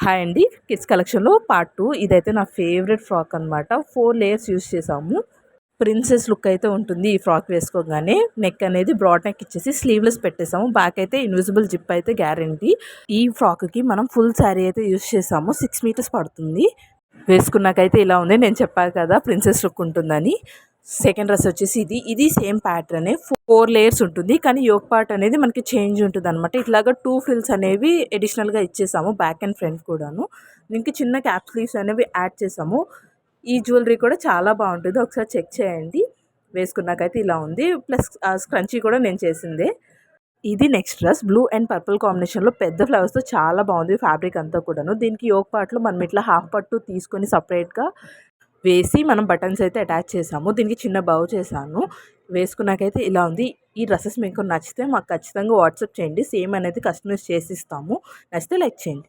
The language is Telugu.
హాయ్ అండి. కిడ్స్ కలెక్షన్‌లో పార్ట్ 2 ఇదైతే నా ఫేవరెట్ ఫ్రాక్ అనమాట. 4 లేయర్స్ యూజ్ చేసాము. ప్రిన్సెస్ లుక్ అయితే ఉంటుంది ఈ ఫ్రాక్ వేసుకోగానే. నెక్ అనేది బ్రాడ్ నెక్ ఇచ్చేసి స్లీవ్‌లెస్ పెట్టేసాము. బ్యాక్ అయితే ఇన్విజిబుల్ జిప్ అయితే గ్యారంటీ. ఈ ఫ్రాక్‌కి మనం ఫుల్ శారీ అయితే యూజ్ చేసాము. 6 మీటర్స్ పడుతుంది. వేసుకున్నాకైతే ఇలా ఉంది. నేను చెప్పాను కదా ప్రిన్సెస్ లుక్ ఉంటుందని. సెకండ్ డ్రెస్ వచ్చేసి ఇది సేమ్ ప్యాటర్నే 4 లేయర్స్ ఉంటుంది. కానీ యోక్ పార్ట్ అనేది మనకి చేంజ్ ఉంటుందన్నమాట. ఇట్లాగా 2 ఫ్రిల్స్ అనేవి అడిషనల్‌గా ఇచ్చేసాము బ్యాక్ అండ్ ఫ్రంట్ కూడాను. దీనికి చిన్న క్యాప్ స్లీవ్స్ అనేవి యాడ్ చేసాము. ఈ జ్యువెలరీ కూడా చాలా బాగుంటుంది. ఒకసారి చెక్ చేయండి. వేసుకున్నాకైతే ఇలా ఉంది. ప్లస్ స్క్రంచీ కూడా నేను చేసిందే. ఇది next dress blue and purple కాంబినేషన్‌లో పెద్ద ఫ్లవర్స్‌తో చాలా బాగుంది ఫ్యాబ్రిక్ అంతా కూడాను. దీనికి యోక్ పార్ట్‌లో మనం ఇట్లా హాఫ్ పట్టు తీసుకొని సెపరేట్‌గా వేసి మనం బటన్స్ అయితే అటాచ్ చేసాము. దీనికి చిన్న బౌ చేశాను. వేసుకున్నాకైతే ఇలా ఉంది. ఈ డ్రెసెస్ మీకు నచ్చితే మాకు ఖచ్చితంగా వాట్సాప్ చేయండి. సేమ్ అనేది కస్టమైజ్ చేసిస్తాము. నచ్చితే లైక్ చేయండి.